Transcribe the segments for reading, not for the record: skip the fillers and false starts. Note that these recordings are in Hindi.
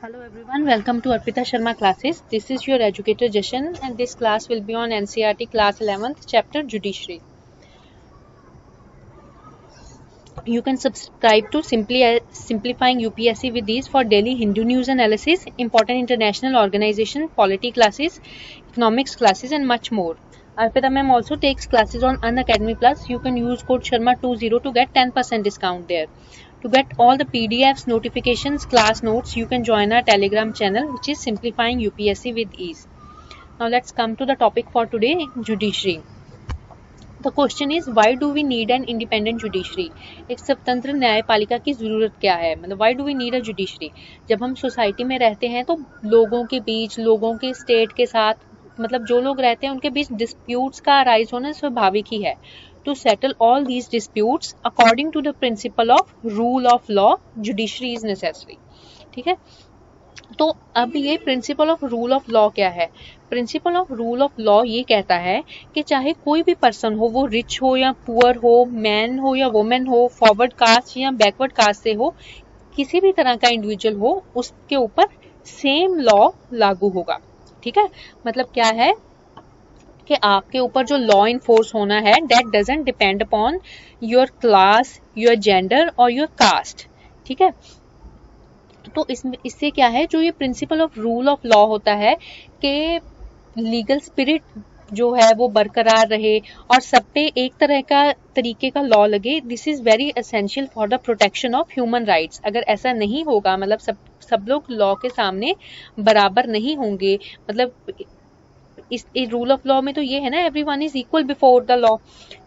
Hello everyone, welcome to Arpita Sharma classes. This is your educator Jashan and this class will be on NCERT class 11th chapter Judiciary. You can subscribe to Simplifying UPSC with these for daily Hindu news analysis, important international organization, polity classes, economics classes and much more. Arpita ma'am also takes classes on Unacademy Plus. You can use code Sharma20 to get 10% discount there. To get all the PDFs, notifications, class notes, you can join our Telegram channel, which is Simplifying UPSC with Ease. Now let's come to the topic for today, judiciary. The question is, why do we need an independent judiciary? एक स्वतंत्र न्यायपालिका की जरूरत क्या है? मतलब why do we need a judiciary? जब हम सोसाइटी में रहते हैं तो लोगों के बीच, लोगों के स्टेट के साथ, मतलब जो लोग रहते हैं उनके बीच डिस्प्यूट्स का अराइज होना स्वाभाविक ही है. To settle all these disputes according to the principle of rule of law, judiciary is necessary. ठीक है. तो अब ये principle of rule of law क्या है? Principle of rule of law ये कहता है कि चाहे कोई भी पर्सन हो, वो रिच हो या पुअर हो, मैन हो या वुमेन हो, फॉरवर्ड कास्ट या बैकवर्ड कास्ट से हो, किसी भी तरह का इंडिविजुअल हो, उसके ऊपर सेम लॉ लागू होगा. ठीक है. मतलब क्या है कि आपके ऊपर जो लॉ इन्फोर्स होना है, that doesn't depend upon your class, your gender और योर कास्ट. ठीक है. तो इससे क्या है, जो ये principle of rule of law होता है कि लीगल स्पिरिट जो है वो बरकरार रहे और सब पे एक तरह का तरीके का लॉ लगे. This is very essential for the protection of human rights. अगर ऐसा नहीं होगा, मतलब सब लोग लॉ के सामने बराबर नहीं होंगे, मतलब इस रूल ऑफ लॉ में तो ये है ना, everyone is equal before the law.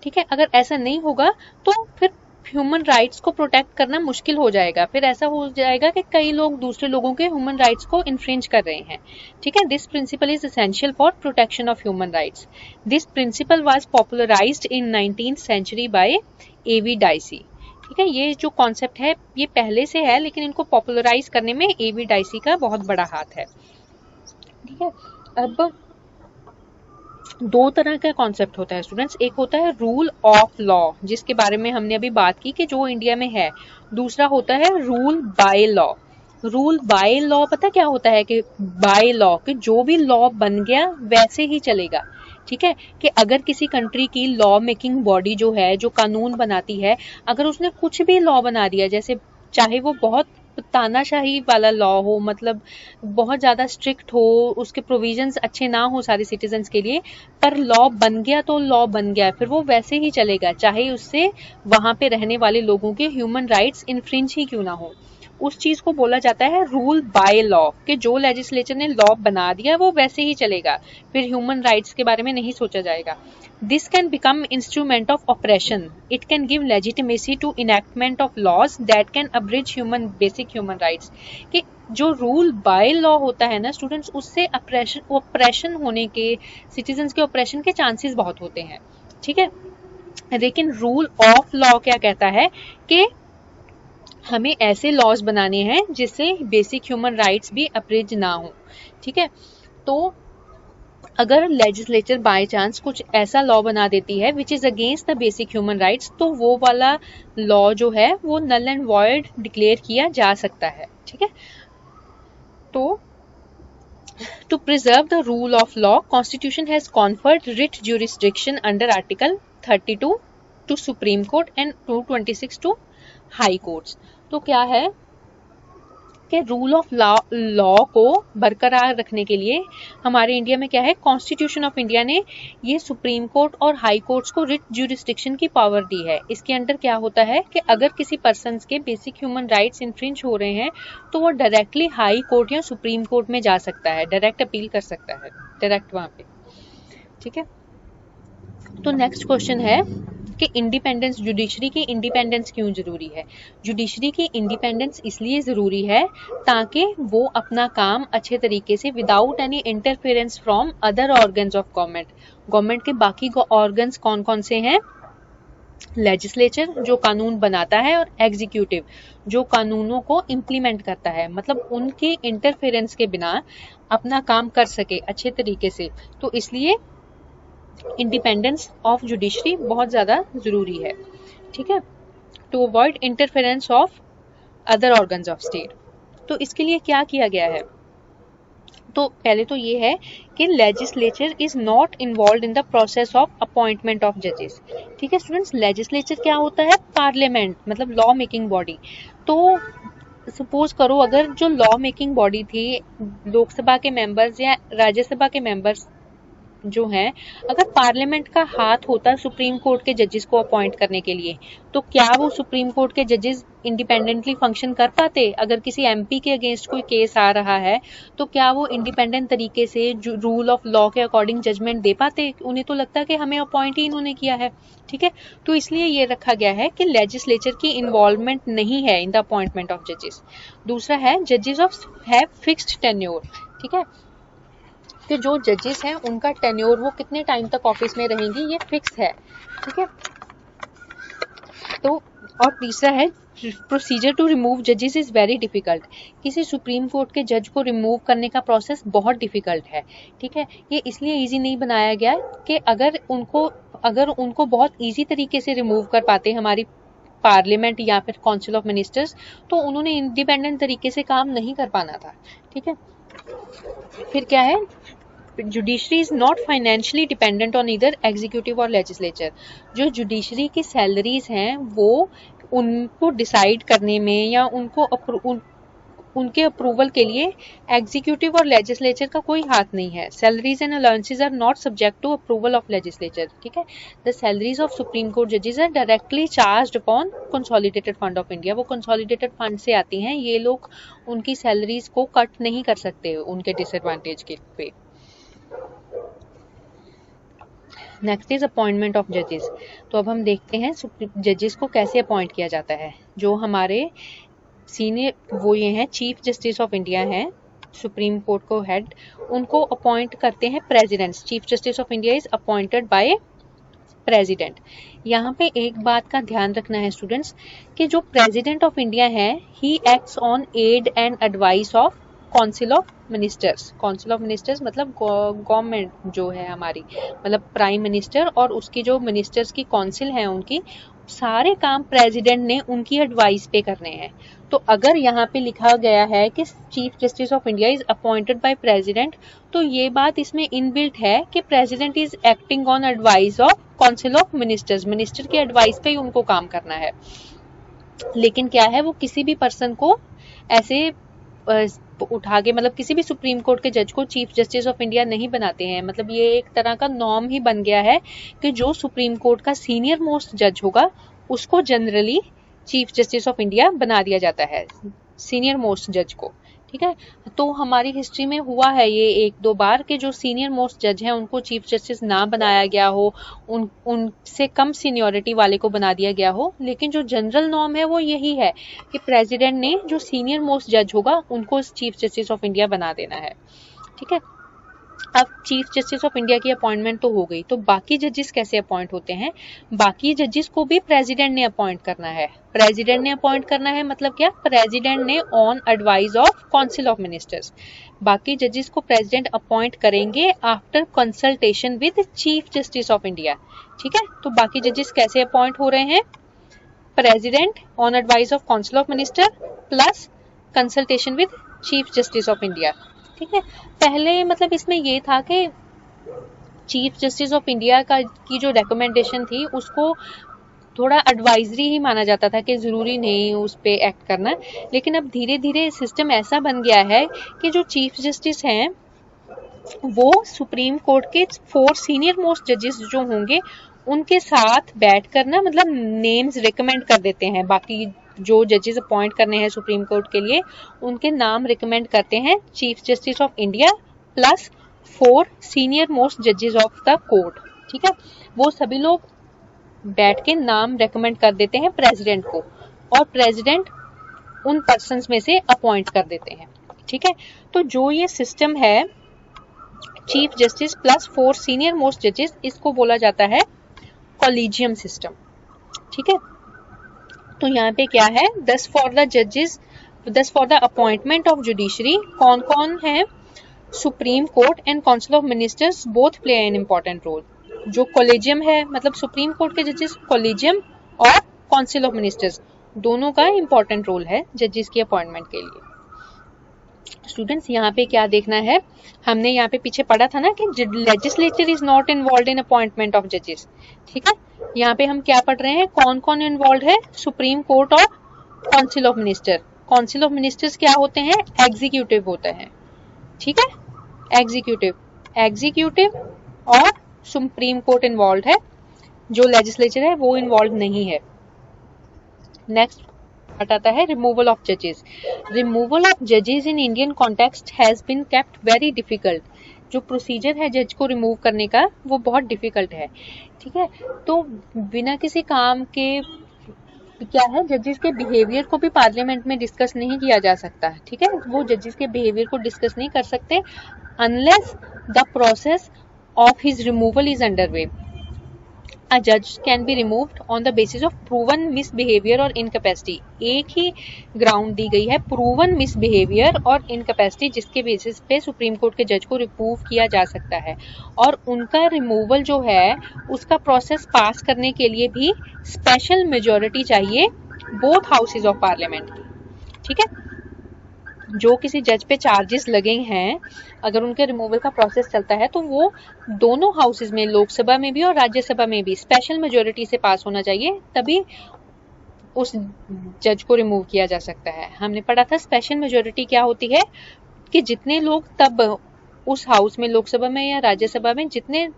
ठीक है. अगर ऐसा नहीं होगा तो फिर ह्यूमन राइट्स को प्रोटेक्ट करना मुश्किल हो जाएगा. फिर ऐसा हो जाएगा कि कई लोग दूसरे लोगों के ह्यूमन राइट्स को इन्फ्रिंज कर रहे हैं. ठीक है. This principle is essential for protection of human rights. This principle was popularized in 19th century by A.V. Dicey. ठीक है. ये जो कॉन्सेप्ट है ये पहले से है, लेकिन इनको पॉपुलराइज करने में A.V. डाइसी का बहुत बड़ा हाथ है. ठीक है. अब दो तरह का कॉन्सेप्ट होता है स्टूडेंट्स. एक होता है रूल ऑफ लॉ, जिसके बारे में हमने अभी बात की कि जो इंडिया में है. दूसरा होता है rule by law. Rule by law पता क्या होता है? कि बाय लॉ, कि जो भी लॉ बन गया वैसे ही चलेगा. ठीक है. कि अगर किसी कंट्री की लॉ मेकिंग बॉडी जो है, जो कानून बनाती है, अगर उसने कुछ भी लॉ बना दिया, जैसे चाहे वो बहुत तानाशाही वाला लॉ हो, मतलब बहुत ज्यादा स्ट्रिक्ट हो, उसके प्रोविजंस अच्छे ना हो सारे सिटीजन्स के लिए, पर लॉ बन गया तो लॉ बन गया, फिर वो वैसे ही चलेगा, चाहे उससे वहां पे रहने वाले लोगों के ह्यूमन राइट्स इन्फ्रिंज ही क्यों ना हो. उस चीज को बोला जाता है रूल बाय लॉ, कि जो लेजिस्लेचर ने लॉ बना दिया वो वैसे ही चलेगा, फिर ह्यूमन राइट्स के बारे में नहीं सोचा जाएगा. This can become instrument of oppression. It can give legitimacy to enactment of laws that can abridge basic human rights. कि जो रूल बाय लॉ होता है ना स्टूडेंट्स, उससे ऑपरेशन होने के, सिटीजन्स के ऑपरेशन के चांसेस बहुत होते हैं. ठीक है. लेकिन रूल ऑफ लॉ क्या कहता है कि हमें ऐसे लॉज बनाने हैं जिससे बेसिक ह्यूमन राइट्स भी अब्रिज ना हो. ठीक है. तो अगर लेजिस्लेचर बाय चांस कुछ ऐसा लॉ बना देती है which is against the basic human rights, तो वो वाला लॉ जो है वो नल एंड वॉइड डिक्लेयर किया जा सकता है. ठीक है. तो to preserve the rule of law, constitution has conferred writ jurisdiction under article 32 to supreme court and 226 to high courts. तो क्या है कि रूल ऑफ लॉ को बरकरार रखने के लिए हमारे इंडिया में क्या है, कॉन्स्टिट्यूशन ऑफ इंडिया ने ये सुप्रीम कोर्ट और हाई कोर्ट्स को रिट ज्यूरिसडिक्शन की पावर दी है. इसके अंडर क्या होता है कि अगर किसी पर्सन के बेसिक ह्यूमन राइट्स इन्फ्रिंज हो रहे हैं तो वो डायरेक्टली हाई कोर्ट या सुप्रीम कोर्ट में जा सकता है, डायरेक्ट अपील कर सकता है, डायरेक्ट वहां पे. ठीक है. तो नेक्स्ट क्वेश्चन है कि इंडिपेंडेंस, जुडिशरी की इंडिपेंडेंस क्यों जरूरी है? जुडिशरी की इंडिपेंडेंस इसलिए जरूरी है ताकि वो अपना काम अच्छे तरीके से, without any interference from other organs of government के बाकी ऑर्गन्स कौन कौन से हैं? लेजिस्लेचर जो कानून बनाता है और एग्जीक्यूटिव जो कानूनों को इम्प्लीमेंट करता है, मतलब उनके इंटरफेरेंस के बिना अपना काम कर सके अच्छे तरीके से. तो इसलिए इंडिपेंडेंस ऑफ जुडिशरी बहुत ज्यादा जरूरी है. ठीक है. To avoid interference of other organs of state. तो इसके लिए क्या किया गया है? तो पहले तो ये है कि legislature is not involve in the process of appointment of जजेस। ठीक है स्टूडेंट्स, लेजिस्लेचर क्या होता है? पार्लियामेंट, मतलब लॉ मेकिंग बॉडी। तो सपोज करो अगर जो लॉ मेकिंग बॉडी थी, लोकसभा के मेंबर्स या राज्यसभा के मेंबर्स जो हैं, अगर पार्लियामेंट का हाथ होता सुप्रीम कोर्ट के जजेस को अपॉइंट करने के लिए, तो क्या वो सुप्रीम कोर्ट के जजेस इंडिपेंडेंटली फंक्शन कर पाते? अगर किसी एमपी के अगेंस्ट कोई केस आ रहा है तो क्या वो इंडिपेंडेंट तरीके से रूल ऑफ लॉ के अकॉर्डिंग जजमेंट दे पाते? उन्हें तो लगता है कि हमें अपॉइंट ही इन्होंने किया है। ठीक है, तो इसलिए ये रखा गया है कि लेजिस्लेचर की इन्वॉल्वमेंट नहीं है इन द अपॉइंटमेंट ऑफ जजेस। दूसरा है जजेस ऑफ हैव फिक्स्ड टेन्योर। ठीक है, कि जो जजेस हैं उनका टेन्योर, वो कितने टाइम तक ऑफिस में रहेंगी, ये फिक्स है। ठीक है, तो और तीसरा है प्रोसीजर टू रिमूव जजेस इज वेरी डिफिकल्ट। किसी सुप्रीम कोर्ट के जज को रिमूव करने का प्रोसेस बहुत डिफिकल्ट है। ठीक है, ये इसलिए इजी नहीं बनाया गया कि अगर उनको बहुत इजी तरीके से रिमूव कर पाते हमारी पार्लियामेंट या फिर काउंसिल ऑफ मिनिस्टर्स, तो उन्होंने इंडिपेंडेंट तरीके से काम नहीं कर पाना था। ठीक है, फिर क्या है? Judiciary is not financially dependent on इधर एग्जीक्यूटिव और लेजिस्लेचर। जो जुडिशरी की सैलरीज हैं वो उनको डिसाइड करने में या उनके अप्रूवल के लिए एग्जीक्यूटिव और लेजिस्लेचर का कोई हाथ नहीं है। Salaries and allowances are not subject to approval of legislature. ठीक है, the salaries of supreme court जजेस are directly charged upon consolidated fund of India. वो कंसोलिडेटेड फंड से आती हैं, ये लोग उनकी सैलरीज को कट नहीं कर सकते उनके डिसएडवांटेज के पे। नेक्स्ट इज अपॉइंटमेंट ऑफ जजेस। तो अब हम देखते हैं जजेस को कैसे अपॉइंट किया जाता है। जो हमारे सीनियर वो ये हैं चीफ जस्टिस ऑफ इंडिया हैं, सुप्रीम कोर्ट को हेड, उनको अपॉइंट करते हैं president. Chief justice of India is appointed by president. यहाँ पे एक बात का ध्यान रखना है स्टूडेंट्स कि जो प्रेसिडेंट ऑफ इंडिया है he acts on aid and advice of council of ministers. Council of ministers मतलब गवर्नमेंट जो है हमारी, मतलब प्राइम मिनिस्टर और उसकी जो मिनिस्टर्स की काउंसिल है, उनकी सारे काम प्रेसिडेंट ने उनकी एडवाइस पे करने हैं। तो अगर यहाँ पे लिखा गया है कि chief justice of India is appointed by president, तो ये बात इसमें इनबिल्ट है कि president is acting on advice of council of ministers. Minister की एडवाइस पे ही उनको काम करना है। लेकिन क्या है, वो किसी भी पर्सन को ऐसे उठा के, मतलब किसी भी सुप्रीम कोर्ट के जज को चीफ जस्टिस ऑफ इंडिया नहीं बनाते हैं। मतलब ये एक तरह का नॉर्म ही बन गया है कि जो सुप्रीम कोर्ट का सीनियर मोस्ट जज होगा उसको generally chief justice of India बना दिया जाता है, सीनियर मोस्ट जज को। ठीक है, तो हमारी हिस्ट्री में हुआ है ये एक दो बार कि जो सीनियर मोस्ट जज हैं उनको चीफ जस्टिस ना बनाया गया हो, उनसे कम सीनियोरिटी वाले को बना दिया गया हो। लेकिन जो जनरल नॉर्म है वो यही है कि प्रेसिडेंट ने जो सीनियर मोस्ट जज होगा उनको चीफ जस्टिस ऑफ इंडिया बना देना है। ठीक है, अब चीफ जस्टिस ऑफ इंडिया की अपॉइंटमेंट तो हो गई, तो बाकी जजेस कैसे अपॉइंट होते हैं? बाकी जजेस को भी प्रेसिडेंट ने अपॉइंट करना है। प्रेसिडेंट ने अपॉइंट करना है मतलब क्या? प्रेसिडेंट ने on advice of council of ministers. बाकी जजेस को प्रेसिडेंट अपॉइंट करेंगे after consultation with chief justice of India. ठीक है, तो बाकी जजेस कैसे अपॉइंट हो रहे हैं? President on advice of council of minister plus consultation with chief justice of India. ठीक है, पहले मतलब इसमें ये था कि चीफ जस्टिस ऑफ इंडिया की जो रिकमेंडेशन थी उसको थोड़ा एडवाइजरी ही माना जाता था कि जरूरी नहीं उस पे एक्ट करना। लेकिन अब धीरे धीरे सिस्टम ऐसा बन गया है कि जो चीफ जस्टिस हैं वो सुप्रीम कोर्ट के 4 सीनियर मोस्ट जजेस जो होंगे उनके साथ बैठ कर ना, मतलब नेम्स रिकमेंड कर देते हैं। बाकी जो जजेस अपॉइंट करने हैं सुप्रीम कोर्ट के लिए उनके नाम रिकमेंड करते हैं chief justice of India plus 4 senior most जजेस ऑफ द कोर्ट। ठीक है, वो सभी लोग बैठ के नाम रेकमेंड कर देते हैं प्रेसिडेंट को और प्रेसिडेंट उन पर्सन्स में से अपॉइंट कर देते हैं। ठीक है, तो जो ये सिस्टम है chief justice plus 4 senior most जजेस, इसको बोला जाता है कॉलेजियम सिस्टम। ठीक है, तो यहाँ पे क्या है, 10 for the appointment of judiciary. कौन कौन है? Supreme court and council of ministers both play an important role. जो कॉलेजियम है मतलब सुप्रीम कोर्ट के जजेस कॉलेजियम और काउंसिल ऑफ मिनिस्टर्स दोनों का इम्पोर्टेंट रोल है जजेस की अपॉइंटमेंट के लिए। स्टूडेंट्स यहाँ पे क्या देखना है, हमने यहाँ पे पीछे पढ़ा था ना कि legislature is not involve in appointment of जजेस। ठीक है, यहाँ पे हम क्या पढ़ रहे हैं, कौन कौन इन्वॉल्व है, सुप्रीम कोर्ट और council of minister. Council of ministers क्या होते हैं, एग्जीक्यूटिव होते हैं। ठीक है, एग्जीक्यूटिव और सुप्रीम कोर्ट इन्वॉल्व है, जो लेजिस्लेचर है वो इन्वॉल्व नहीं है। नेक्स्ट आता है रिमूवल ऑफ जजेस। रिमूवल ऑफ जजेस in Indian context has been kept very difficult. जो प्रोसीजर है जज को रिमूव करने का वो बहुत डिफिकल्ट है। ठीक है, तो बिना किसी काम के क्या है, जजेस के बिहेवियर को भी पार्लियामेंट में डिस्कस नहीं किया जा सकता। ठीक है, वो जजेस के बिहेवियर को डिस्कस नहीं कर सकते unless the process of his removal is underway. A judge can be removed on the basis of proven misbehavior और incapacity। एक ही ग्राउंड दी गई है, proven misbehavior और incapacity, जिसके बेसिस पे सुप्रीम कोर्ट के जज को रिमूव किया जा सकता है। और उनका रिमूवल जो है उसका प्रोसेस पास करने के लिए भी स्पेशल मेजोरिटी चाहिए बोथ हाउसेज ऑफ पार्लियामेंट की। ठीक है, जो किसी जज पे चार्जेस लगे हैं, अगर उनके रिमूवल का प्रोसेस चलता है तो वो दोनों हाउसेज में, लोकसभा में भी और राज्यसभा में भी स्पेशल मेजोरिटी से पास होना चाहिए, तभी उस जज को रिमूव किया जा सकता है। हमने पढ़ा था स्पेशल मेजोरिटी क्या होती है, कि जितने लोग तब उस हाउस में, लोकसभा में या राज्यसभा में जितने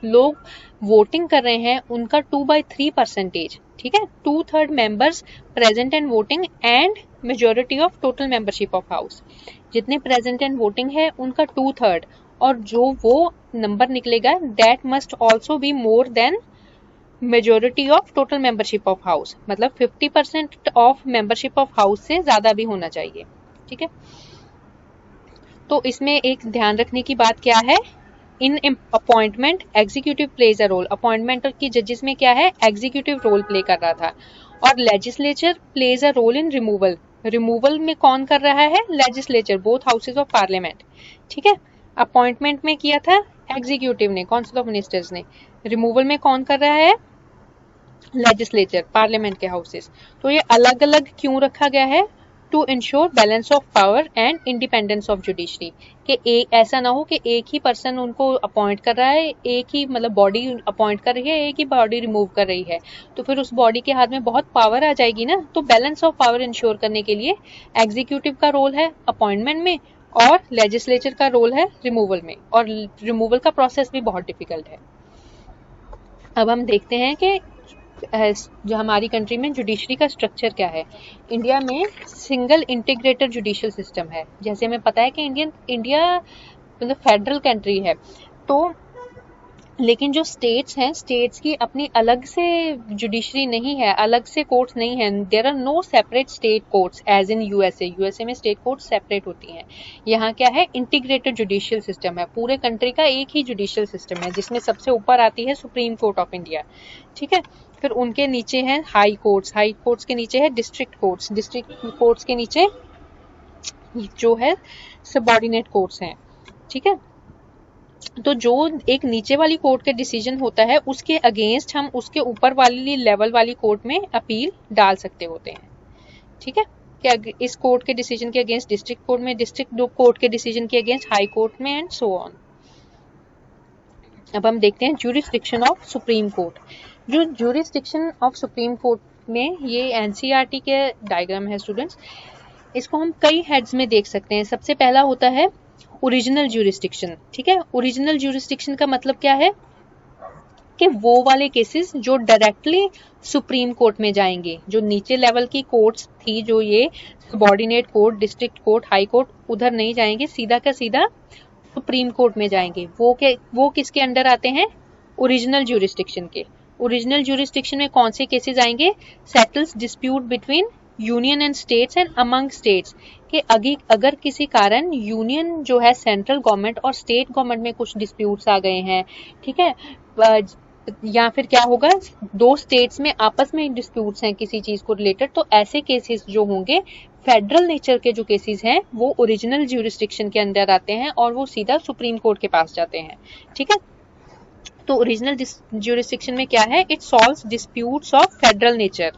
लोग वोटिंग कर रहे हैं उनका 2/3%। ठीक है, 2/3 members present and voting and majority of total membership of house. जितने प्रेजेंट एंड वोटिंग है उनका 2/3, और जो वो नंबर निकलेगा that must also be more than majority of total membership of house. मतलब 50% ऑफ मेंबरशिप ऑफ हाउस से ज्यादा भी होना चाहिए। ठीक है, तो इसमें एक ध्यान रखने की बात क्या है, in appointment executive plays a role. Appointment की जजेस में क्या है, एग्जीक्यूटिव रोल प्ले कर रहा था। और legislature plays a role in removal. Removal में कौन कर रहा है, legislature, both houses of parliament. ठीक है, अपॉइंटमेंट में किया था एग्जीक्यूटिव ने, काउंसिल ऑफ मिनिस्टर्स ने। रिमूवल में कौन कर रहा है, लेजिस्लेचर, पार्लियामेंट के हाउसेज। तो ये अलग अलग क्यों रखा गया है, to ensure balance of power and independence of judiciary. कि ऐसा ना हो कि एक ही पर्सन उनको अपॉइंट कर रहा है, एक ही मतलब बॉडी अपॉइंट कर रही है, एक ही बॉडी रिमूव कर रही है, तो फिर उस बॉडी के हाथ में बहुत पावर आ जाएगी ना। तो बैलेंस ऑफ पावर इंश्योर करने के लिए एग्जीक्यूटिव का रोल है अपॉइंटमेंट में और लेजिस्लेचर का रोल है रिमूवल में, और रिमूवल का प्रोसेस भी बहुत डिफिकल्ट है। अब हम देखते हैं कि जो हमारी कंट्री में जुडिशरी का स्ट्रक्चर क्या है। इंडिया में सिंगल इंटीग्रेटेड जुडिशियल सिस्टम है। जैसे हमें पता है कि इंडिया मतलब फेडरल कंट्री है, तो लेकिन जो स्टेट्स हैं, स्टेट्स की अपनी अलग से जुडिशरी नहीं है, अलग से कोर्ट्स नहीं है। There are no separate state courts as in USA. USA में स्टेट कोर्ट्स सेपरेट होती हैं। यहाँ क्या है, इंटीग्रेटेड जुडिशियल सिस्टम है। पूरे कंट्री का एक ही जुडिशियल सिस्टम है, जिसमें सबसे ऊपर आती है सुप्रीम कोर्ट ऑफ इंडिया। ठीक है, फिर उनके नीचे हैं हाई कोर्ट्स, हाई कोर्ट्स के नीचे है डिस्ट्रिक्ट कोर्ट्स, डिस्ट्रिक्ट कोर्ट्स के नीचे जो है सबऑर्डिनेट कोर्ट्स हैं। ठीक है, तो जो एक नीचे वाली कोर्ट के डिसीजन होता है उसके अगेंस्ट हम उसके ऊपर वाली लेवल वाली कोर्ट में अपील डाल सकते होते हैं। ठीक है, कि इस कोर्ट के डिसीजन के अगेंस्ट डिस्ट्रिक्ट कोर्ट में, डिस्ट्रिक्ट कोर्ट के डिसीजन के अगेंस्ट हाई कोर्ट में, एंड सो ऑन। अब हम देखते हैं ज्यूरिसडिक्शन ऑफ सुप्रीम कोर्ट। जो ज्यूरिसडिक्शन ऑफ सुप्रीम कोर्ट में, ये एनसीईआरटी के डायग्राम है स्टूडेंट्स। इसको हम कई हेड्स में देख सकते हैं। सबसे पहला होता है ओरिजिनल ज्यूरिसडिक्शन। ठीक है, ओरिजिनल ज्यूरिसडिक्शन का मतलब क्या है, कि वो वाले केसेस जो डायरेक्टली सुप्रीम कोर्ट में जाएंगे। जो नीचे लेवल की कोर्ट्स थी, जो ये subordinate court, district court, high court, उधर नहीं जाएंगे, सीधा का सीधा सुप्रीम कोर्ट में जाएंगे। वो किसके अंडर आते हैं, ओरिजिनल ज्यूरिसडिक्शन के। ओरिजिनल ज्यूरिसडिक्शन में कौन से केसेस आएंगे, settles dispute between union and states and among states. कि अगर किसी कारण यूनियन जो है, सेंट्रल गवर्नमेंट और स्टेट गवर्नमेंट में कुछ डिस्प्यूट्स आ गए हैं, ठीक है, या फिर क्या होगा, दो स्टेट्स में आपस में डिस्प्यूट्स हैं किसी चीज को रिलेटेड, तो ऐसे केसेस जो होंगे, फेडरल नेचर के जो केसेस हैं, वो ओरिजिनल ज्यूरिसडिक्शन के अंदर आते हैं और वो सीधा सुप्रीम कोर्ट के पास जाते हैं। ठीक है, तो ओरिजिनल ज्यूरिसडिक्शन में क्या है, it solves disputes of federal nature.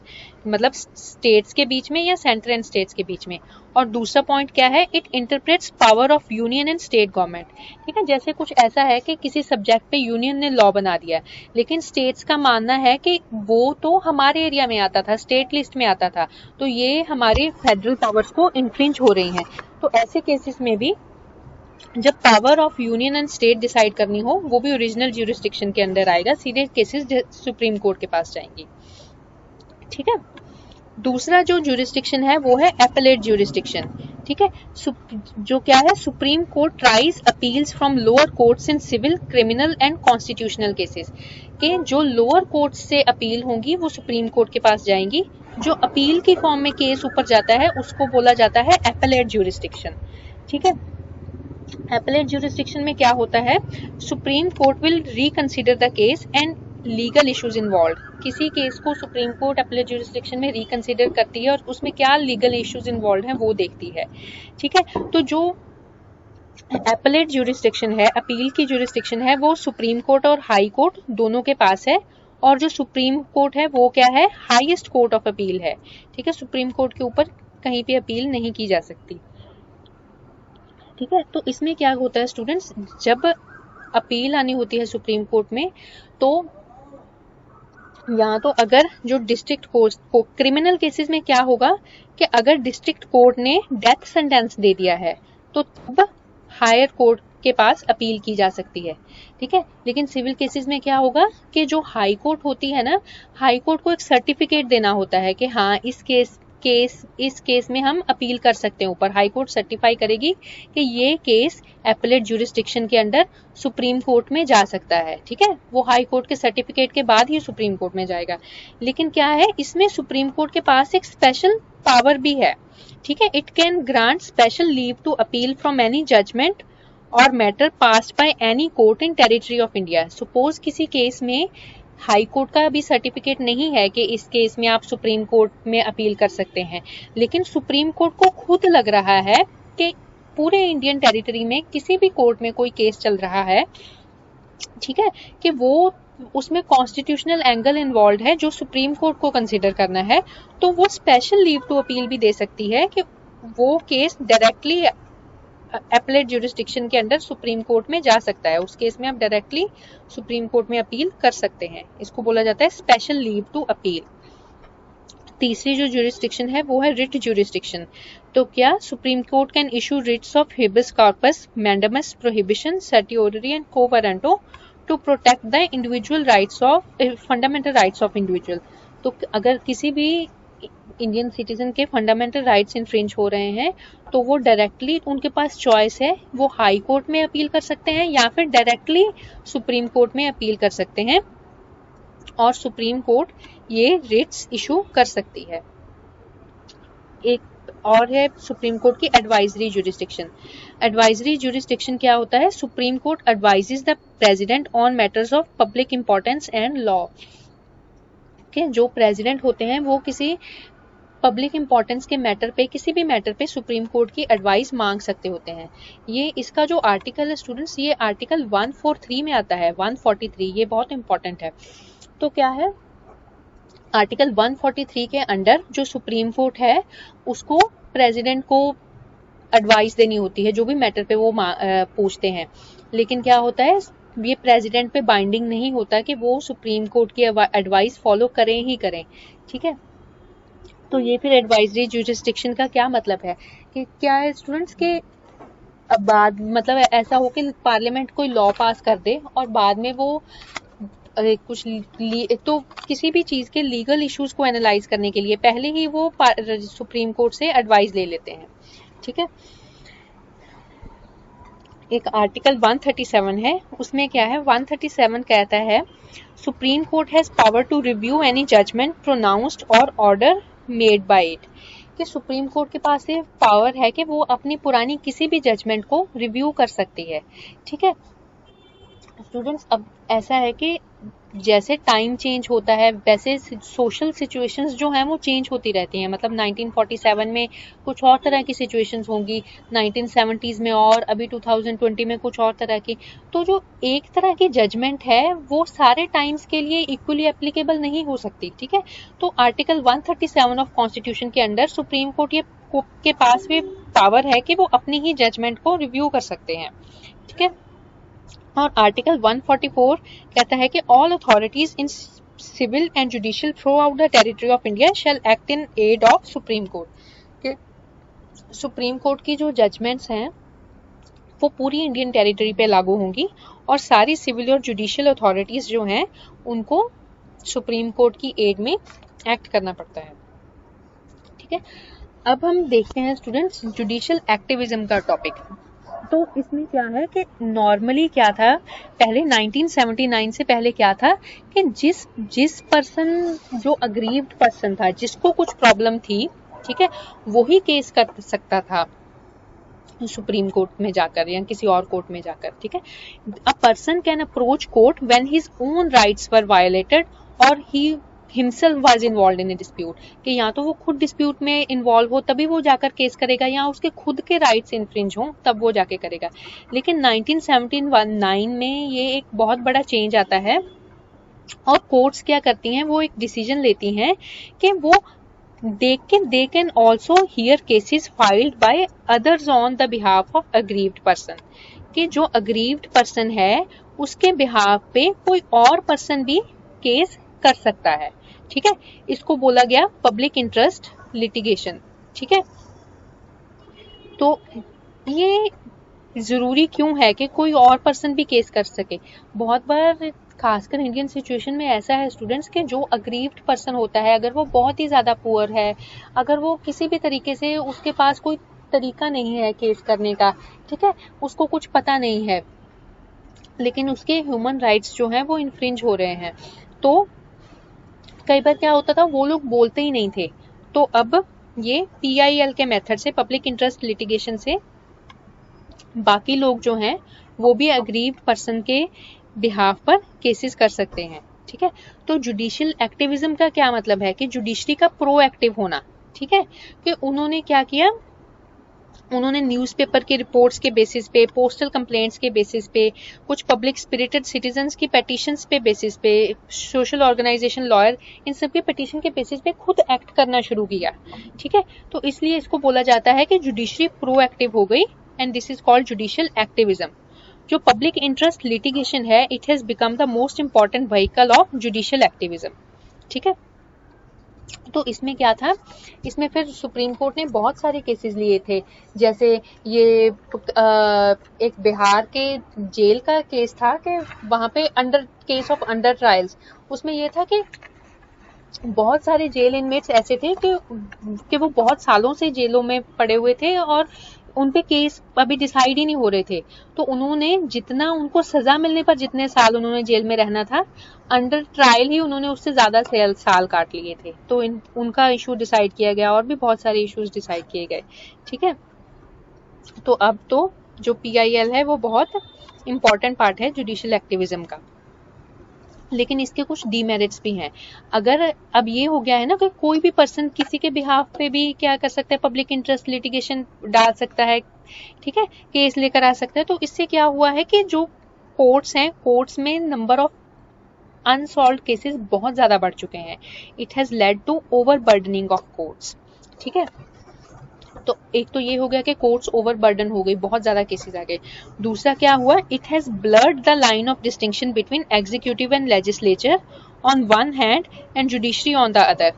मतलब स्टेट्स के बीच में या सेंटर एंड स्टेट्स के बीच में। और दूसरा पॉइंट क्या है, it interprets power of union and state government. ठीक है, जैसे कुछ ऐसा है कि किसी सब्जेक्ट पे यूनियन ने लॉ बना दिया, लेकिन स्टेट्स का मानना है कि वो तो हमारे एरिया में आता था, स्टेट लिस्ट में आता था, तो ये हमारे फेडरल पावर्स को इन्फ्रिंज हो रही हैं। तो ऐसे केसेस में भी जब power of union and state decide करनी हो, वो भी ओरिजिनल ज्यूरिसडिक्शन के अंदर आएगा, सीधे केसेस सुप्रीम कोर्ट के पास जाएंगी। ठीक है, दूसरा जो ज्यूरिसडिक्शन है वो है एपेलेट ज्यूरिसडिक्शन। ठीक है, जो क्या है, supreme court tries appeals from lower courts in civil, criminal and constitutional cases. के जो लोअर कोर्ट से अपील होंगी वो सुप्रीम कोर्ट के पास जाएंगी। जो अपील की फॉर्म में केस ऊपर जाता है उसको बोला जाता है एपेलेट ज्यूरिसडिक्शन। ठीक है, एपेलेट ज्यूरिसडिक्शन में क्या होता है, supreme court will reconsider the case and legal issues involve. किसी केस को सुप्रीम कोर्ट एपेलेट ज्यूरिसडिक्शन में रिकंसिडर करती है और उसमें क्या लीगल इश्यूज इन्वॉल्व हैं वो देखती है। ठीक है, तो जो एपेलेट ज्यूरिसडिक्शन है, अपील की ज्यूरिसडिक्शन है, वो सुप्रीम कोर्ट और हाई कोर्ट दोनों के पास है। और जो सुप्रीम कोर्ट है वो क्या है, हाईएस्ट कोर्ट ऑफ अपील है। ठीक है, सुप्रीम कोर्ट के ऊपर कहीं पे अपील नहीं की जा सकती। ठीक है, तो इसमें क्या होता है स्टूडेंट्स, जब अपील आनी होती है सुप्रीम कोर्ट में, तो यहाँ तो अगर जो डिस्ट्रिक्ट कोर्ट को, क्रिमिनल केसेस में क्या होगा कि अगर डिस्ट्रिक्ट कोर्ट ने डेथ सेंटेंस दे दिया है तो तब हायर कोर्ट के पास अपील की जा सकती है। ठीक है, लेकिन सिविल केसेस में क्या होगा कि जो हाई कोर्ट होती है ना, हाई कोर्ट को एक सर्टिफिकेट देना होता है कि हाँ इस केस में हम अपील कर सकते हैं ऊपर। हाई कोर्ट सर्टिफाई करेगी कि ये केस एपेलेट ज्यूरिसडिक्शन के अंडर सुप्रीम कोर्ट में जा सकता है। ठीक है, वो हाई कोर्ट के सर्टिफिकेट के बाद ही सुप्रीम कोर्ट में जाएगा। लेकिन क्या है, इसमें सुप्रीम कोर्ट के पास एक स्पेशल पावर भी है। ठीक है, it can grant special leave to appeal from any judgment or matter passed by any court in territory of India. Suppose किसी केस में हाई कोर्ट का भी सर्टिफिकेट नहीं है कि इस केस में आप सुप्रीम कोर्ट में अपील कर सकते हैं, लेकिन सुप्रीम कोर्ट को खुद लग रहा है कि पूरे इंडियन टेरिटरी में किसी भी कोर्ट में कोई केस चल रहा है, ठीक है, कि वो उसमें कॉन्स्टिट्यूशनल एंगल इन्वॉल्व है जो सुप्रीम कोर्ट को कंसिडर करना है, तो वो स्पेशल लीव टू अपील भी दे सकती है कि वो केस डायरेक्टली एपेलेट ज्यूरिसडिक्शन के अंडर सुप्रीम कोर्ट में जा सकता है। उस केस में आप डायरेक्टली सुप्रीम कोर्ट में अपील कर सकते हैं। इसको बोला जाता है स्पेशल लीव टू अपील। तीसरी जो ज्यूरिसडिक्शन है वो है रिट ज्यूरिसडिक्शन। तो क्या supreme court can issue writs of habeas corpus, mandamus, prohibition, certiorari and quo warranto to protect the individual rights of fundamental rights of individual. तो अगर किसी भी इंडियन सिटीजन के फंडामेंटल राइट्स इन्फ्रिंज हो रहे हैं तो वो डायरेक्टली, उनके पास चॉइस है, वो हाई कोर्ट में अपील कर सकते हैं या फिर डायरेक्टली सुप्रीम कोर्ट में अपील कर सकते हैं, और सुप्रीम कोर्ट ये रिट्स इशू कर सकती है। एक और है सुप्रीम कोर्ट की एडवाइजरी ज्यूरिसडिक्शन। एडवाइजरी ज्यूरिसडिक्शन क्या होता है, supreme court advises the president on matters of public importance and law. के जो प्रेसिडेंट होते हैं वो किसी पब्लिक इंपॉर्टेंस के मैटर पे, किसी भी मैटर पे सुप्रीम कोर्ट की एडवाइस मांग सकते होते हैं। ये इसका जो आर्टिकल है स्टूडेंट्स, ये आर्टिकल 143 में आता है, 143, ये बहुत इंपॉर्टेंट है। तो क्या है, आर्टिकल 143 के अंडर जो सुप्रीम कोर्ट है उसको प्रेसिडेंट को एडवाइस देनी होती है जो भी मैटर पे वो पूछते हैं। लेकिन क्या होता है, ये प्रेसिडेंट पे बाइंडिंग नहीं होता कि वो सुप्रीम कोर्ट की एडवाइस फॉलो करें ही करें। ठीक है, तो ये फिर एडवाइजरी ज्यूरिसडिक्शन का क्या मतलब है कि क्या है स्टूडेंट्स के बाद मतलब ऐसा हो कि पार्लियामेंट कोई लॉ पास कर दे और बाद में वो कुछ तो किसी भी चीज के लीगल इश्यूज को एनालाइज करने के लिए पहले ही वो सुप्रीम कोर्ट से एडवाइस ले लेते हैं। ठीक है, एक आर्टिकल 137 है, उसमें क्या है, 137 कहता है supreme court has power to review any judgment pronounced और ऑर्डर मेड बाय इट। कि सुप्रीम कोर्ट के पास ये पावर है कि वो अपनी पुरानी किसी भी जजमेंट को रिव्यू कर सकती है। ठीक है स्टूडेंट्स, अब ऐसा है कि जैसे टाइम चेंज होता है वैसे सोशल सिचुएशंस जो हैं वो चेंज होती रहती हैं। मतलब 1947 में कुछ और तरह की सिचुएशंस होंगी, 1970s में और अभी 2020 में कुछ और तरह की। तो जो एक तरह की जजमेंट है वो सारे टाइम्स के लिए इक्वली एप्लीकेबल नहीं हो सकती, ठीक है। तो आर्टिकल 137 ऑफ कॉन्स्टिट्यूशन के अंडर सुप्रीम कोर्ट ये के पास भी पावर है कि वो अपनी ही जजमेंट को रिव्यू कर सकते हैं, ठीक है। और आर्टिकल 144 कहता है कि all authorities in civil and judicial throughout the territory of India shall act in aid of supreme court. Supreme court की जो जजमेंट्स हैं वो पूरी इंडियन टेरिटरी पे लागू होंगी और सारी सिविल और जुडिशियल अथॉरिटीज जो हैं उनको सुप्रीम कोर्ट की एड में एक्ट करना पड़ता है, ठीक है। अब हम देखते हैं स्टूडेंट्स जुडिशियल एक्टिविज्म का टॉपिक। तो इसमें क्या है कि नॉर्मली क्या था पहले 1979 से पहले क्या था कि जिस पर्सन जो अग्रीव्ड पर्सन था, जिसको कुछ प्रॉब्लम थी, ठीक है, वही केस कर सकता था सुप्रीम कोर्ट में जाकर या किसी और कोर्ट में जाकर, ठीक है। A person can approach court when his own rights were violated or he himself was involved in a dispute, कि या तो वो खुद डिस्प्यूट में इन्वॉल्व हो तभी वो जाकर केस करेगा या उसके खुद के राइट्स इन्फ्रिंज हो तब वो जाके करेगा। लेकिन 1979 में ये एक बहुत बड़ा चेंज आता है और कोर्ट्स क्या करती हैं, वो एक डिसीजन लेती हैं कि वो they can also hear cases filed by others on the behalf of aggrieved person, कि जो aggrieved person है उसके behalf पे कोई और person भी केस कर सकता है, ठीक है। इसको बोला गया पब्लिक इंटरेस्ट लिटिगेशन, ठीक है। तो ये जरूरी क्यों है कि कोई और पर्सन भी केस कर सके? बहुत बार खासकर इंडियन सिचुएशन में ऐसा है स्टूडेंट्स के जो अग्रीव्ड पर्सन होता है, अगर वो बहुत ही ज़्यादा पुअर है, अगर वो किसी भी तरीके से उसके पास कोई तरीका नहीं है केस करने का, ठीक है, उसको कुछ पता नहीं है, लेकिन उसके ह्यूमन राइट्स जो हैं वो इन्फ्रिंज हो रहे हैं, तो कई बार क्या होता था वो लोग बोलते ही नहीं थे। तो अब ये PIL के मेथड से, पब्लिक इंटरेस्ट लिटिगेशन से, बाकी लोग जो हैं वो भी अग्रीव्ड पर्सन के बिहाफ पर केसेस कर सकते हैं, ठीक है। तो जुडिशियल एक्टिविज्म का क्या मतलब है कि जुडिशरी का प्रोएक्टिव होना, ठीक है। कि उन्होंने क्या किया, उन्होंने न्यूज़पेपर की रिपोर्ट्स के बेसिस पे, पोस्टल कंप्लेंट्स के बेसिस पे, कुछ पब्लिक स्पिरिटेड सिटीजन्स की पेटिशंस पे बेसिस पे, सोशल ऑर्गेनाइजेशन, लॉयर, इन सब के पेटिशन के बेसिस पे खुद एक्ट करना शुरू किया, ठीक है। तो इसलिए इसको बोला जाता है कि जुडिशरी प्रोएक्टिव हो गई and this is called judicial activism. जो पब्लिक इंटरेस्ट लिटिगेशन है, it has become the most important vehicle of judicial activism, ठीक है। तो इसमें क्या था, इसमें फिर सुप्रीम कोर्ट ने बहुत सारे केसेस लिए थे, जैसे ये एक बिहार के जेल का केस था कि वहां पे केस ऑफ अंडर ट्रायल्स, उसमें ये था कि बहुत सारे जेल इनमेट्स ऐसे थे कि वो बहुत सालों से जेलों में पड़े हुए थे और उन पे केस अभी डिसाइड ही नहीं हो रहे थे। तो उन्होंने जितना उनको सजा मिलने पर जितने साल उन्होंने जेल में रहना था, अंडर ट्रायल ही उन्होंने उससे ज्यादा साल काट लिए थे। तो उनका इशू डिसाइड किया गया और भी बहुत सारे इश्यूज डिसाइड किए गए, ठीक है। तो अब तो जो PIL है वो बहुत इंपॉर्टेंट पार्ट है जुडिशियल एक्टिविज्म का, लेकिन इसके कुछ डीमेरिट्स भी हैं। अगर अब ये हो गया है ना कि कोई भी पर्सन किसी के बिहाफ पे भी क्या कर सकता है, पब्लिक इंटरेस्ट लिटिगेशन डाल सकता है, ठीक है, केस लेकर आ सकता है। तो इससे क्या हुआ है कि जो कोर्ट्स हैं, कोर्ट्स में नंबर ऑफ अनसॉल्व्ड केसेस बहुत ज्यादा बढ़ चुके हैं। It has led to overburdening of courts, ठीक है। तो एक तो ये हो गया कि कोर्ट्स ओवरबर्डन हो गई, बहुत ज्यादा केसेस आ गए। दूसरा क्या हुआ, it has blurred the line of distinction between executive and legislature on one hand and judiciary on the other,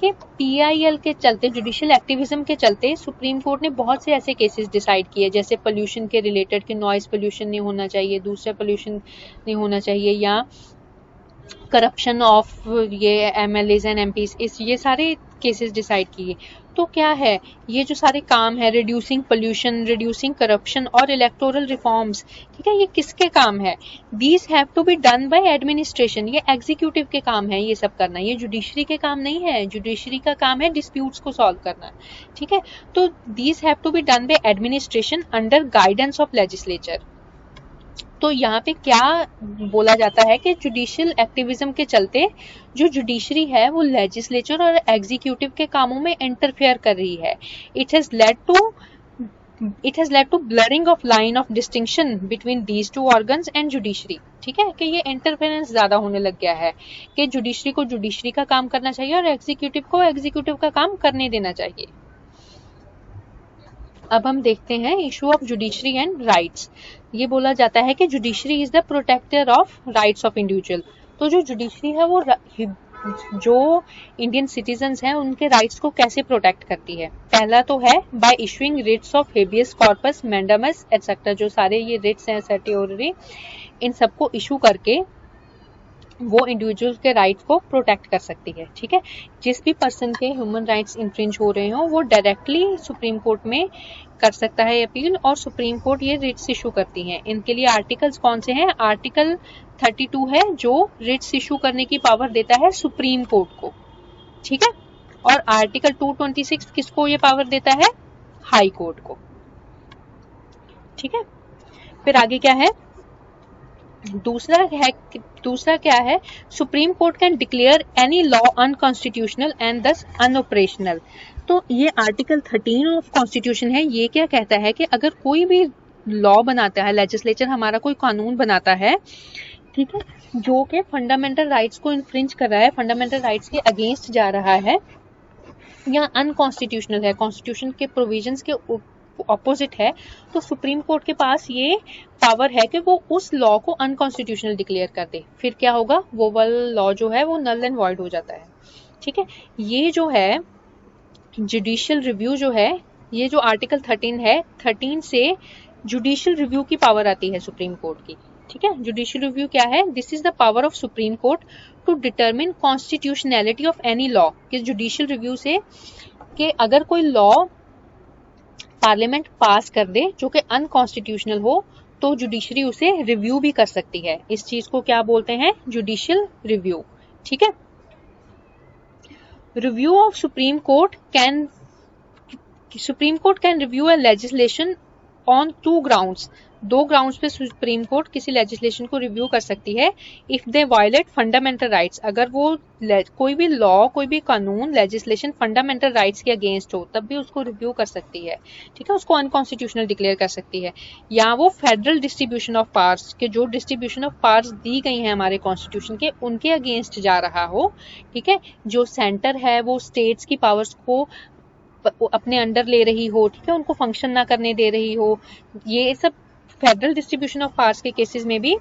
कि PIL के चलते, जुडिशियल एक्टिविज्म के चलते सुप्रीम कोर्ट ने बहुत से ऐसे केसेस डिसाइड किए, जैसे पोल्यूशन के रिलेटेड कि नॉइज पोल्यूशन नहीं होना चाहिए, दूसरा पोल्यूशन नहीं होना चाहिए, या करप्शन ऑफ ये MLAs एंड MPs, ये सारे केसेस डिसाइड किए। तो क्या है, ये जो सारे काम है, रिड्यूसिंग पोल्यूशन, रिड्यूसिंग करप्शन और इलेक्टोरल रिफॉर्म्स, ठीक है, ये किसके काम है? These have to be done by administration, ये एग्जीक्यूटिव के काम है ये सब करना, ये जुडिशरी के काम नहीं है। जुडिशरी का काम है डिस्प्यूट्स को सॉल्व करना, ठीक है। तो these have to be done by administration under guidance of legislature. तो यहाँ पे क्या बोला जाता है कि जुडिशियल एक्टिविज्म के चलते जो जुडिशरी है वो लेजिस्लेचर और एग्जीक्यूटिव के कामों में इंटरफेयर कर रही है. It has led to blurring of line of distinction between these two organs and judiciary. ठीक है, कि ये इंटरफेरेंस ज्यादा होने लग गया है कि जुडिशरी को जुडिशरी का काम करना चाहिए और एग्जीक्यूटिव को एग्जीक्यूटिव का काम करने देना चाहिए. अब हम देखते हैं issue of judiciary and rights. ये बोला जाता है कि judiciary is the protector of rights of individual. तो जो जुडिशरी है वो जो इंडियन सिटीजन्स हैं उनके राइट्स को कैसे प्रोटेक्ट करती है. पहला तो है by issuing writs of habeas corpus, mandamus etcetera. जो सारे ये रिट्स हैं सर्टिओररी, इन सबको इशू करके वो इंडिविजुअल के राइट्स को प्रोटेक्ट कर सकती है. ठीक है, जिस भी पर्सन के ह्यूमन राइट्स इन्फ्रिंज हो रहे हो वो डायरेक्टली सुप्रीम कोर्ट में कर सकता है अपील, और सुप्रीम कोर्ट ये रिट्स इशू करती है. इनके लिए आर्टिकल्स कौन से हैं? आर्टिकल 32 है जो रिट्स इशू करने की पावर देता है सुप्रीम कोर्ट को. ठीक है, और आर्टिकल 226 किसको ये पावर देता है? हाई कोर्ट को. ठीक है, फिर आगे क्या है? दूसरा क्या है? Supreme court can declare any law unconstitutional and दस अनऑपरेशनल. तो ये आर्टिकल 13 ऑफ कॉन्स्टिट्यूशन है. ये क्या कहता है कि अगर कोई भी लॉ बनाता है, लेजिस्लेचर हमारा कोई कानून बनाता है, ठीक है, जो कि फंडामेंटल राइट्स को इन्फ्रिंज कर रहा है, फंडामेंटल राइट्स के अगेंस्ट जा रहा है या अनकॉन्स्टिट्यूशनल है, कॉन्स्टिट्यूशन के प्रोविजंस के ऑपोजिट है, तो सुप्रीम कोर्ट के पास ये पावर है कि वो उस लॉ को अनकॉन्स्टिट्यूशनल डिक्लेयर कर दे. फिर क्या होगा? वो वाला लॉ जो है वो नल एंड वॉइड हो जाता है. ठीक है, ये जो है जुडिशियल रिव्यू जो है, ये जो आर्टिकल 13 है, 13 से जुडिशियल रिव्यू की पावर आती है सुप्रीम कोर्ट की. ठीक है, जुडिशियल रिव्यू क्या है? This is the power of supreme court to determine constitutionality of any law. कि जुडिशियल रिव्यू से कि अगर कोई लॉ पार्लियामेंट पास कर दे जो कि अनकॉन्स्टिट्यूशनल हो, तो जुडिशरी उसे रिव्यू भी कर सकती है. इस चीज को क्या बोलते हैं? Judicial review. ठीक है, review of supreme court can review a legislation on 2 grounds. 2 grounds पे सुप्रीम कोर्ट किसी लेजिस्लेशन को रिव्यू कर सकती है. If they violate fundamental rights, अगर वो कोई भी लॉ, कोई भी कानून, लेजिस्लेशन फंडामेंटल राइट्स के अगेंस्ट हो, तब भी उसको रिव्यू कर सकती है. ठीक है, उसको अनकॉन्स्टिट्यूशनल डिक्लेयर कर सकती है. या वो फेडरल डिस्ट्रीब्यूशन ऑफ पावर्स के जो डिस्ट्रीब्यूशन ऑफ पावर्स दी गई हैं हमारे कॉन्स्टिट्यूशन के, उनके अगेंस्ट जा रहा हो. ठीक है, जो सेंटर है वो स्टेट्स की पावर्स को अपने अंडर ले रही हो, ठीक है, उनको फंक्शन ना करने दे रही हो. ये सब फेडरल डिस्ट्रीब्यूशन ऑफ पावर्स के केसेस में भी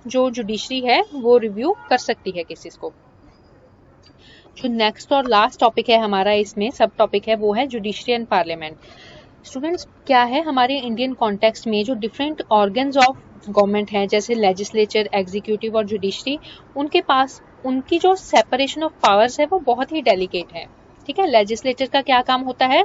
जो जुडिशरी है वो रिव्यू कर सकती है केसेस को. जो नेक्स्ट और लास्ट टॉपिक है हमारा, इसमें सब टॉपिक है, वो है जुडिशरी एंड पार्लियामेंट. स्टूडेंट्स, क्या है हमारे इंडियन कॉन्टेक्स्ट में जो डिफरेंट ऑर्गन्स ऑफ गवर्नमेंट हैं, जैसे लेजिस्लेचर, एग्जीक्यूटिव और जुडिशरी, उनके पास उनकी जो सेपरेशन ऑफ पावर्स है वो बहुत ही डेलिकेट है. ठीक है, लेजिस्लेचर का क्या काम होता है?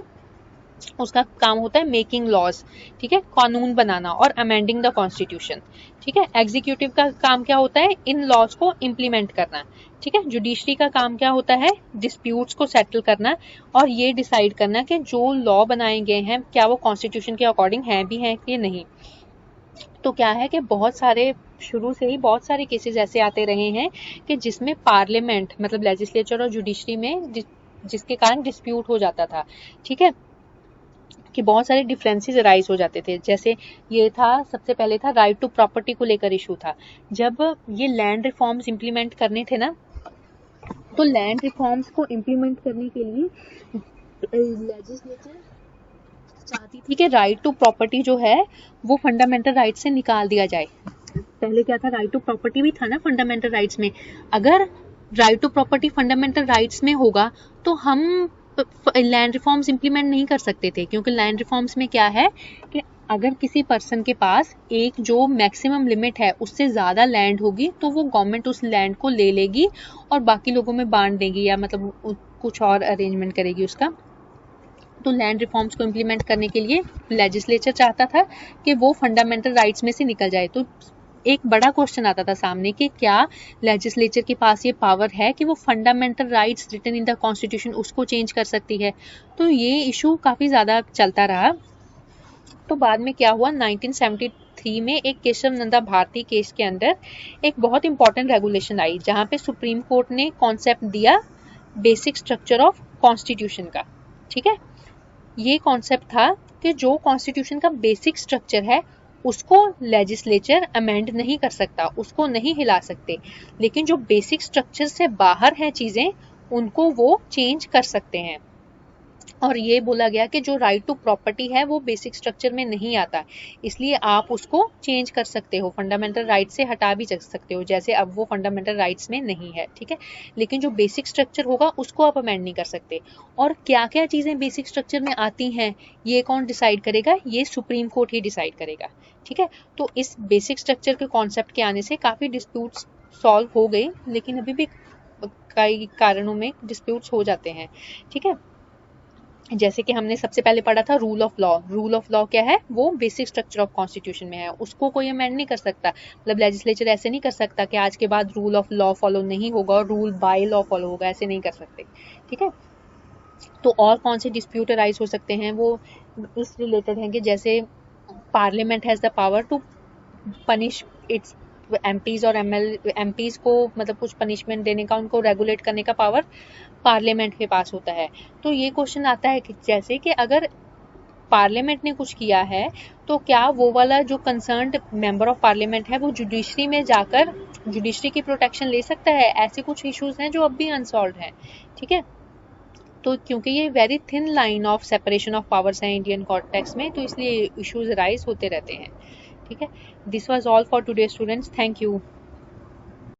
उसका काम होता है मेकिंग लॉज. ठीक है, कानून बनाना और अमेंडिंग द कॉन्स्टिट्यूशन. ठीक है, एग्जीक्यूटिव का काम क्या होता है? इन लॉज को इम्प्लीमेंट करना. ठीक है, जुडिशरी का काम क्या होता है? डिस्प्यूट्स को सेटल करना और ये डिसाइड करना कि जो लॉ बनाए गए हैं क्या वो कॉन्स्टिट्यूशन के अकॉर्डिंग हैं भी हैं कि नहीं. तो क्या है कि बहुत सारे शुरू से ही बहुत सारे केसेस ऐसे आते रहे हैं कि जिसमें पार्लियामेंट मतलब लेजिस्लेचर और जुडिशरी में जिसके कारण डिस्प्यूट हो जाता था. ठीक है, कि बहुत सारे डिफरेंसेस राइज हो जाते थे. जैसे ये था, सबसे पहले था राइट टू प्रॉपर्टी को लेकर इशू था. जब ये लैंड रिफॉर्म्स इंप्लीमेंट करने थे ना, तो लैंड रिफॉर्म्स को इंप्लीमेंट करने के लिए लेजिस्लेचर चाहती थी कि राइट टू प्रॉपर्टी जो है वो फंडामेंटल राइट से निकाल दिया जाए. पहले क्या था? राइट टू प्रॉपर्टी भी था ना फंडामेंटल राइट्स में. अगर right to property fundamental rights में होगा तो हम लैंड रिफॉर्म्स इंप्लीमेंट नहीं कर सकते थे, क्योंकि लैंड रिफॉर्म्स में क्या है कि अगर किसी पर्सन के पास एक जो मैक्सिमम लिमिट है उससे ज़्यादा लैंड होगी तो वो गवर्नमेंट उस लैंड को ले लेगी और बाकी लोगों में बांट देगी या मतलब कुछ और अरेंजमेंट करेगी उसका. तो लैंड रिफॉर्म्स को इम्प्लीमेंट करने के लिए लेजिस्लेचर चाहता था कि वो फंडामेंटल राइट्स में से निकल जाए. तो एक बड़ा क्वेश्चन आता था सामने कि क्या लेजिस्लेचर के पास ये पावर है कि वो fundamental rights written in the constitution उसको चेंज कर सकती है. तो ये इशू काफ़ी ज़्यादा चलता रहा. तो बाद में क्या हुआ, 2003 में एक केशव नंदा भारती केस के अंदर एक बहुत इंपॉर्टेंट रेगुलेशन आई, जहां पे सुप्रीम कोर्ट ने कॉन्सेप्ट दिया बेसिक स्ट्रक्चर ऑफ कॉन्स्टिट्यूशन का। ठीक है, ये कॉन्सेप्ट था कि जो कॉन्स्टिट्यूशन का बेसिक स्ट्रक्चर है उसको लेजिस्लेचर अमेंड नहीं कर सकता, उसको नहीं हिला सकते, लेकिन जो बेसिक स्ट्रक्चर से बाहर हैं चीजें उनको वो चेंज कर सकते हैं। और ये बोला गया कि जो राइट टू प्रॉपर्टी है वो बेसिक स्ट्रक्चर में नहीं आता, इसलिए आप उसको चेंज कर सकते हो, फंडामेंटल राइट से हटा भी सकते हो, जैसे अब वो फंडामेंटल राइट्स में नहीं है। ठीक है, लेकिन जो बेसिक स्ट्रक्चर होगा उसको आप अमेंड नहीं कर सकते। और क्या क्या चीजें बेसिक स्ट्रक्चर में आती हैं ये कौन डिसाइड करेगा? ये सुप्रीम कोर्ट ही डिसाइड करेगा। ठीक है, तो इस बेसिक स्ट्रक्चर के कॉन्सेप्ट के आने से काफी डिस्प्यूट्स सॉल्व हो गए, लेकिन अभी भी कई कारणों में डिस्प्यूट्स हो जाते हैं। ठीक है, जैसे कि हमने सबसे पहले पढ़ा था rule of law. Rule of law क्या है? वो बेसिक स्ट्रक्चर ऑफ कॉन्स्टिट्यूशन में है, उसको कोई अमेंड नहीं कर सकता। मतलब लेजिस्लेचर ऐसे नहीं कर सकता कि आज के बाद रूल ऑफ लॉ फॉलो नहीं होगा और रूल बाय लॉ फॉलो होगा, ऐसे नहीं कर सकते। ठीक है, तो और कौन से डिस्प्यूट अराइज हो सकते हैं? वो इस रिलेटेड हैं कि जैसे parliament has the power to punish its MPs और एमपीज को, मतलब कुछ पनिशमेंट देने का, उनको रेगुलेट करने का पावर पार्लियामेंट के पास होता है। तो ये क्वेश्चन आता है कि जैसे कि अगर पार्लियामेंट ने कुछ किया है तो क्या वो वाला जो कंसर्न्ड मेंबर ऑफ पार्लियामेंट है वो जुडिशरी में जाकर जुडिशरी की प्रोटेक्शन ले सकता है? ऐसे कुछ इश्यूज हैं जो अब भी अनसॉल्व्ड हैं। ठीक है, तो क्योंकि ये very thin line of separation of powers है इंडियन कॉन्टेक्स्ट में, तो इसलिए इश्यूज राइज होते रहते हैं। ठीक है, this was all for today students, thank you.